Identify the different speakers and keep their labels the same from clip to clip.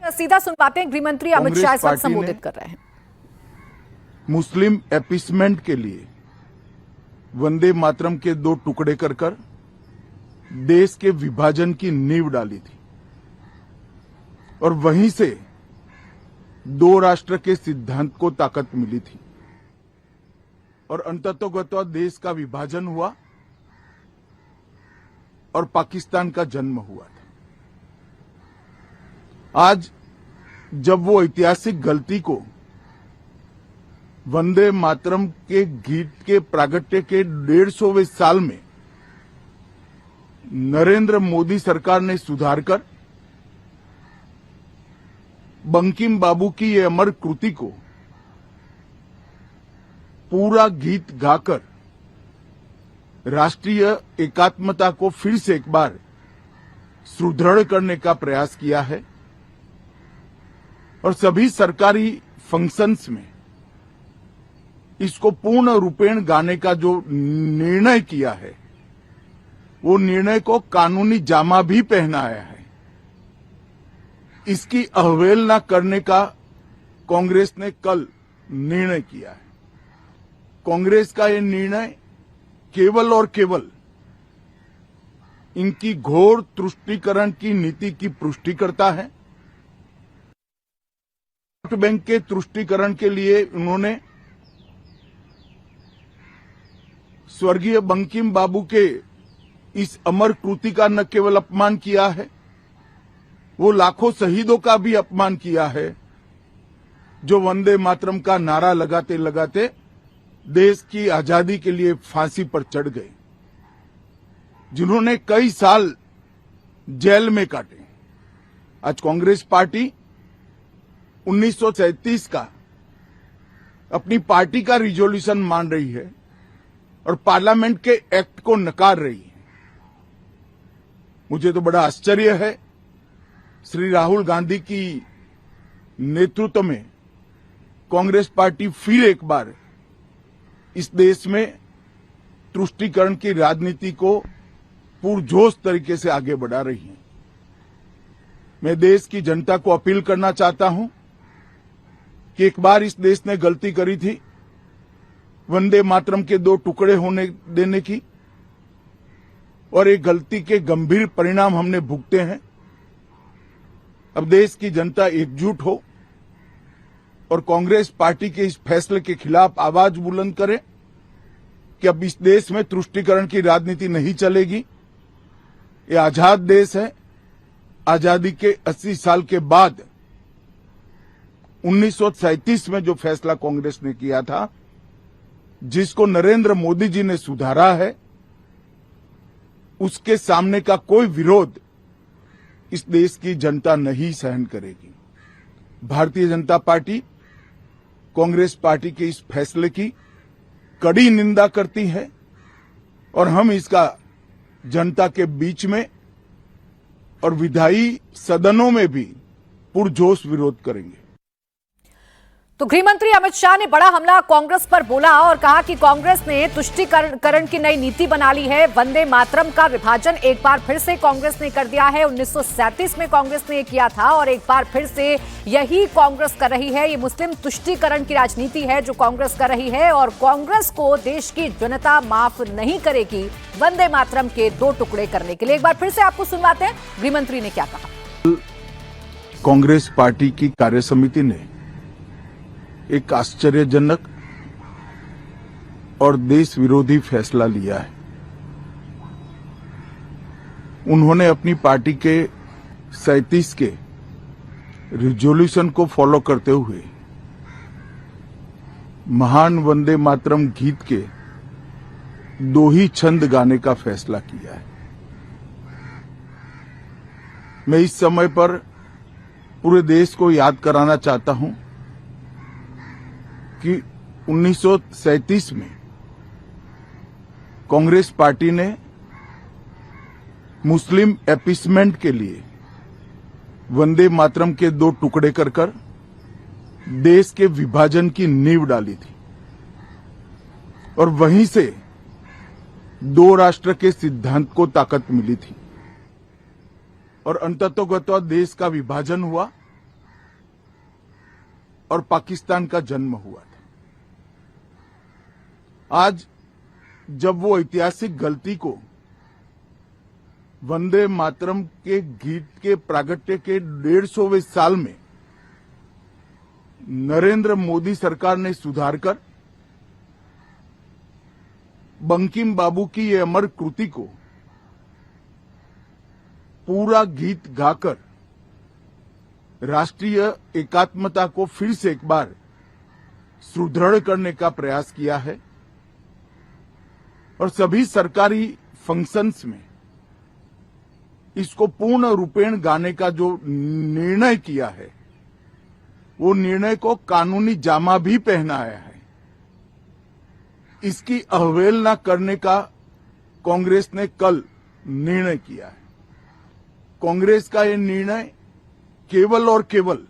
Speaker 1: सीधा सुनवाते हैं, गृह मंत्री अमित शाह इस वक्त संबोधित कर रहे हैं।
Speaker 2: मुस्लिम अपीसमेंट के लिए वंदे मातरम के 2 टुकड़े कर देश के विभाजन की नींव डाली थी और वहीं से 2 राष्ट्र के सिद्धांत को ताकत मिली थी और अंततोगत्वा देश का विभाजन हुआ और पाकिस्तान का जन्म हुआ था। आज जब वो ऐतिहासिक गलती को वंदे मातरम के गीत के प्रागट्य के 150वें साल में नरेंद्र मोदी सरकार ने सुधारकर बंकिम बाबू की ये अमर कृति को पूरा गीत गाकर राष्ट्रीय एकात्मता को फिर से एक बार सुदृढ़ करने का प्रयास किया है और सभी सरकारी फंक्शंस में इसको पूर्ण रूपेण गाने का जो निर्णय किया है, वो निर्णय को कानूनी जामा भी पहनाया है। इसकी अवहेलना करने का कांग्रेस ने कल निर्णय किया है। कांग्रेस का ये निर्णय केवल और केवल इनकी घोर तुष्टीकरण की नीति की पुष्टि करता है। वोट बैंक के तुष्टीकरण के लिए उन्होंने स्वर्गीय बंकिम बाबू के इस अमर कृति का न केवल अपमान किया है, वो लाखों शहीदों का भी अपमान किया है जो वंदे मातरम का नारा लगाते लगाते देश की आजादी के लिए फांसी पर चढ़ गए, जिन्होंने कई साल जेल में काटे। आज कांग्रेस पार्टी 1937 का अपनी पार्टी का रिजोल्यूशन मान रही है और पार्लियामेंट के एक्ट को नकार रही है। मुझे तो बड़ा आश्चर्य है, श्री राहुल गांधी की नेतृत्व में कांग्रेस पार्टी फिर एक बार इस देश में तुष्टीकरण की राजनीति को पुरजोश तरीके से आगे बढ़ा रही है। मैं देश की जनता को अपील करना चाहता हूं कि एक बार इस देश ने गलती करी थी वंदे मातरम के 2 टुकड़े होने देने की और एक गलती के गंभीर परिणाम हमने भुगते हैं। अब देश की जनता एकजुट हो और कांग्रेस पार्टी के इस फैसले के खिलाफ आवाज बुलंद करे कि अब इस देश में तुष्टीकरण की राजनीति नहीं चलेगी। ये आजाद देश है। आजादी के 80 साल के बाद 1937 में जो फैसला कांग्रेस ने किया था, जिसको नरेंद्र मोदी जी ने सुधारा है, उसके सामने का कोई विरोध इस देश की जनता नहीं सहन करेगी। भारतीय जनता पार्टी कांग्रेस पार्टी के इस फैसले की कड़ी निंदा करती है और हम इसका जनता के बीच में और विधायी सदनों में भी पुरजोश विरोध करेंगे।
Speaker 1: तो गृह मंत्री अमित शाह ने बड़ा हमला कांग्रेस पर बोला और कहा कि कांग्रेस ने तुष्टीकरण की नई नीति बना ली है। वंदे मातरम का विभाजन एक बार फिर से कांग्रेस ने कर दिया है। 1937 में कांग्रेस ने किया था और एक बार फिर से यही कांग्रेस कर रही है। ये मुस्लिम तुष्टीकरण की राजनीति है जो कांग्रेस कर रही है और कांग्रेस को देश की जनता माफ नहीं करेगी वंदे मातरम के 2 टुकड़े करने के लिए। एक बार फिर से आपको सुनवाते हैं गृह मंत्री ने क्या कहा।
Speaker 2: कांग्रेस पार्टी की कार्यसमिति ने एक आश्चर्यजनक और देश विरोधी फैसला लिया है। उन्होंने अपनी पार्टी के 37 के रिजोल्यूशन को फॉलो करते हुए महान वंदे मातरम गीत के 2 ही छंद गाने का फैसला किया है। मैं इस समय पर पूरे देश को याद कराना चाहता हूं कि 1937 में कांग्रेस पार्टी ने मुस्लिम अपीसमेंट के लिए वंदे मातरम के 2 टुकड़े कर देश के विभाजन की नींव डाली थी और वहीं से 2 राष्ट्र के सिद्धांत को ताकत मिली थी और अंततोगत्वा देश का विभाजन हुआ और पाकिस्तान का जन्म हुआ था। आज जब वो ऐतिहासिक गलती को वंदे मातरम के गीत के प्रागट्य के 150वें साल में नरेंद्र मोदी सरकार ने सुधार कर बंकिम बाबू की ये अमर कृति को पूरा गीत गाकर राष्ट्रीय एकात्मता को फिर से एक बार सुदृढ़ करने का प्रयास किया है और सभी सरकारी फंक्शंस में इसको पूर्ण रूपेण गाने का जो निर्णय किया है, वो निर्णय को कानूनी जामा भी पहनाया है। इसकी अवहेलना करने का कांग्रेस ने कल निर्णय किया है। कांग्रेस का ये निर्णय केवल और केवल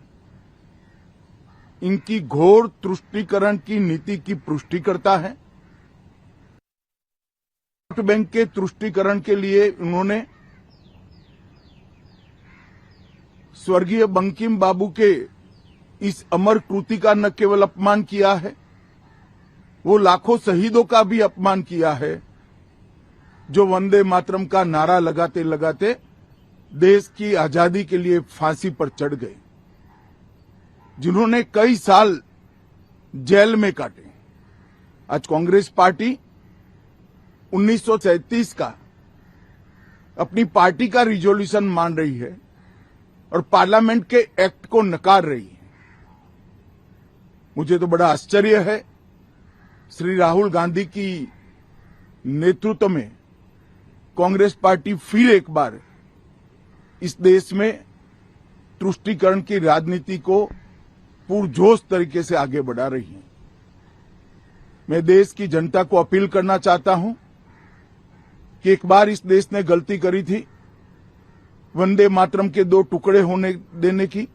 Speaker 2: इनकी घोर तुष्टीकरण की नीति की पुष्टि करता है। वोट बैंक के तुष्टीकरण के लिए उन्होंने स्वर्गीय बंकिम बाबू के इस अमर कृति का न केवल अपमान किया है, वो लाखों शहीदों का भी अपमान किया है, जो वंदे मातरम का नारा लगाते लगाते देश की आजादी के लिए फांसी पर चढ़ गए, जिन्होंने कई साल जेल में काटे। आज कांग्रेस पार्टी 1937 का अपनी पार्टी का रिजोल्यूशन मान रही है और पार्लियामेंट के एक्ट को नकार रही है। मुझे तो बड़ा आश्चर्य है, श्री राहुल गांधी की नेतृत्व में कांग्रेस पार्टी फिर एक बार इस देश में तुष्टीकरण की राजनीति को पुरजोश तरीके से आगे बढ़ा रही है। मैं देश की जनता को अपील करना चाहता हूं कि एक बार इस देश ने गलती करी थी वंदे मातरम के 2 टुकड़े होने देने की,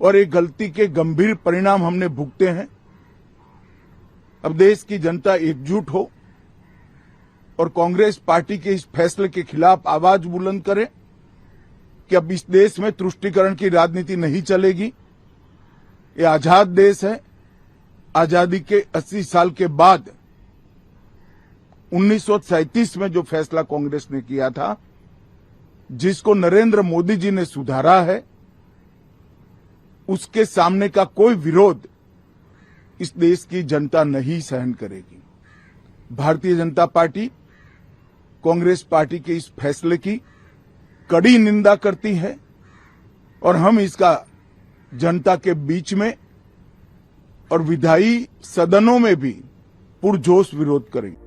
Speaker 2: और एक गलती के गंभीर परिणाम हमने भुगते हैं। अब देश की जनता एकजुट हो और कांग्रेस पार्टी के इस फैसले के खिलाफ आवाज बुलंद करे कि अब इस देश में तुष्टीकरण की राजनीति नहीं चलेगी। ये आजाद देश है। आजादी के 80 साल के बाद 1937 में जो फैसला कांग्रेस ने किया था, जिसको नरेंद्र मोदी जी ने सुधारा है, उसके सामने का कोई विरोध इस देश की जनता नहीं सहन करेगी। भारतीय जनता पार्टी कांग्रेस पार्टी के इस फैसले की कड़ी निंदा करती है और हम इसका जनता के बीच में और विधायी सदनों में भी पुरजोश विरोध करेंगे।